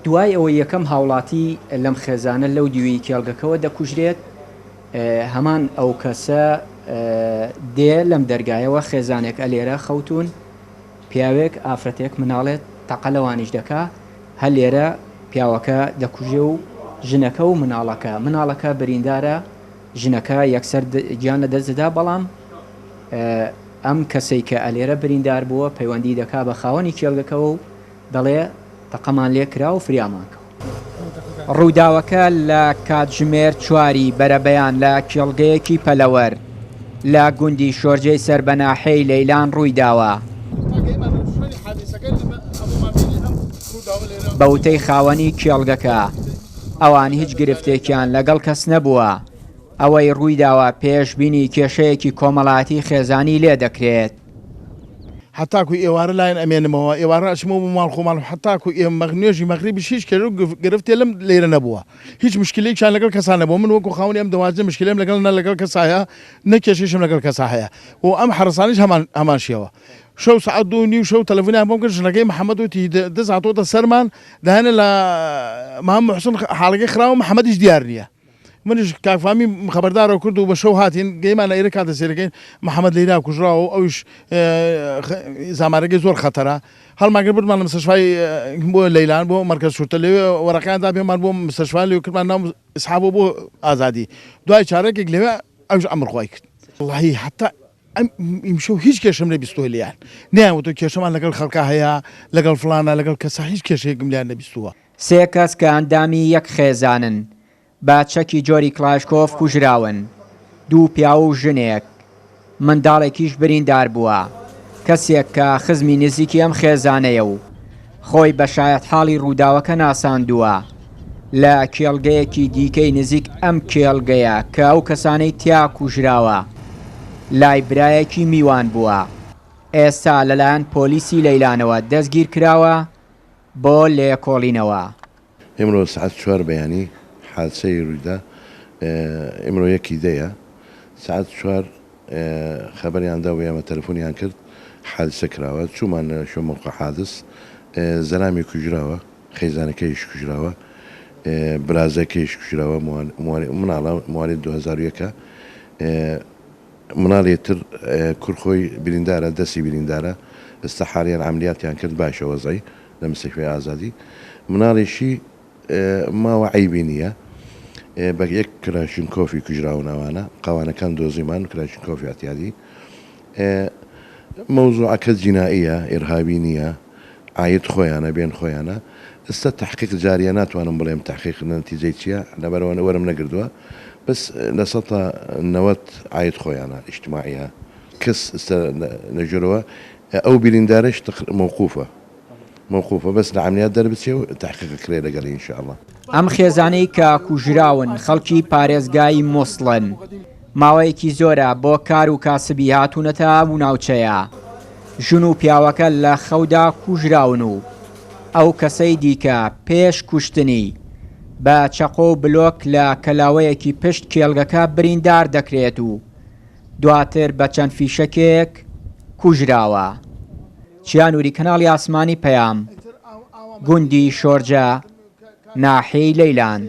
دوای ئەوە یەکەم هاوڵاتی لەم خێزانە لەو دیوی کێڵگەکەەوە دەکوژرێت هەمان ئەو کەسە دێ لەم دەرگایەوە خێزانێک ئەلێرە خەوتون پیاوێک ئافرەتێک مناڵێت تەقە لەوانیش دەکا هەر لێرە پیاوەکە دەکوژێ و ژنەکە و مناڵەکە بریندارە ژنەکە یەکسەر گیان لە دەستدا بەڵام ئەم کەسەی کە ئەلێرە بریندار بووە پەیوەندی دەکا بە خاوەنی کێڵگەکەەوە و دەڵێ تەقەمان لێ کرا و فریامانکە ڕووداوەکە لە کاتژمێر 4 بەرەبەیان لە کێڵگەیەکی پەلەوەر لە گوندی شۆرجەی سەربەناحەی لەیلان ڕووی داوە بەوتەی خاوەنی کێڵگەکە ئەوان هیچ گرفتێکیان لەگەڵ کەس نەبووە ئەوەی ڕووی داوە پێشبینی کێشەیەکی کۆمەڵاتی خێزانی لێ دەکرێت حتاکو ئێوارە لایەن ئەمێنمەوە ئێوارە ئەچمەوە بۆ ماڵ خۆمان حتاکو نوێژی مەغریبی هیچ کێ گرفتێ لەم لێرە نەبووە هیچ مشکلێکیان لەگەڵ کەسان نەبووە من وەکو خاوەنی ئەم دەواجە مشکلێم لەگەڵ کەسایە نەکێشیشم لەگەڵ کەسا هەیە و ئەم حرسانیش هەمان شێوە شەو سعات 2:30 شەو تەلەفۆنیان بۆم کرد ژنەکەی محەممەد وتی دەزاتۆتە سەرمان داهێنە لە محەممەد حوسن حاڵەکەی خراوە محەممەدیش دیار نییە منش کاکفامی خبردارەوە کرد و بە شەو هاتین گەیمان لە ئێرە کاتە سێرەکەین محەممەد لەیلا کوژراوە و ئەوش زامارەکەی زۆر خەتەرە هەڵماگر بردمان لە مستەشفای بۆ لەیلان بۆ مەرکەز شورتە لەوێ وەرەکەیاندا پێمان بۆ مستەشفای لێو کردمان ناو ئسحاب بۆ ئازادی دوای چارەکێک لەوێ ئەوش ئەمرخوای کرد واللهی حتا ئیمشەو هیچ کێشەم نەبیستوە لیان نیانوتۆ کێشەمان لەگەڵ خەڵکا هەیە لەگەڵ فڵانە لەگەڵ کەسا هیچ کێشەیەکم لیان نەبیستووە سێ کەس کە ئەندامی یەک خێزانن با چەکی جۆری کلاشکۆف کوژراون 2 پیا و ژنێک منداڵێکیش بریندار بووە کەسێک کە خزمی نزیکی ئەم خێزانەیە و خۆی بە شایەت حاڵی ڕووداوەکە ناساندووە لە کێڵگەیەکی دیکەی نزیک ئەم کێڵگەیە کە ئەو کەسانەی تیا کوژراوە لای برایەکی میوان بووە ئێستا لەلایەن پۆلیسی لەیلانەوە دەستگیر کراوە بۆ لێکۆڵینەوە ئێمڕۆ سعات 4 بەیانی حادثەی ڕوویدا ئێمڕۆ یەکی دەیە سعات 4 خەبەریاندا و ئێمە تەلەفۆنیان کرد حادثە کراوە چوومان شۆ موقع حادث زەلامی کوژراوە خێزانەکەیش کوژراوە برازەکەیش کوژراوە مناڵە موارد 2001 مناڵی تر کوڕخۆی بریندارە دەستی بریندارە ئێستا حالیان عملیاتیان کرد باشە وەزەی لە مستەشفای ئازادی مناڵێکی ماوە عیبی نییە بە یەک کراشنکۆفی کوژراونەوانە قاوانەکان دۆزیمان کراشنکۆفی ئاتیادی مەوزوعەکە جینائیە ئێرهابی نییە ئاید خۆیانە بێن خۆیانە ئێستا تحقیق جاریە ناتوانم بڵێم تحقیق نەتیجەی چییە لەبەرەوە وەرم نەگردووە بەس لە 90 ئاید خۆیانە ئیجتیماعیە کەس نەژێرەوە ئەو بریندارەش موقوفە بەس لە عملیات دەربچێ و تحقیق کرێ لەگەڵی ئینشاءالله ئەم خێزانەی کە کوژراون خەڵکی پارێزگای مووسڵن ماوەیەکی زۆرە بۆ کار و کاسبی هاتوونەتە بوو ناوچەیە ژن و پیاوەکە لە خەودا کوژراون و ئەو کەسەی دیکە پێش کوشتنی بە چەقۆ و بلۆک لە کەلاوەیەکی پشت کێڵگەکە بریندار دەکرێت و دواتر بە چەند فیشەکێک کوژراوە چیانوری کەناڵی ئاسمانی پەیام گوندی شۆرجە ناحیەی لەیلان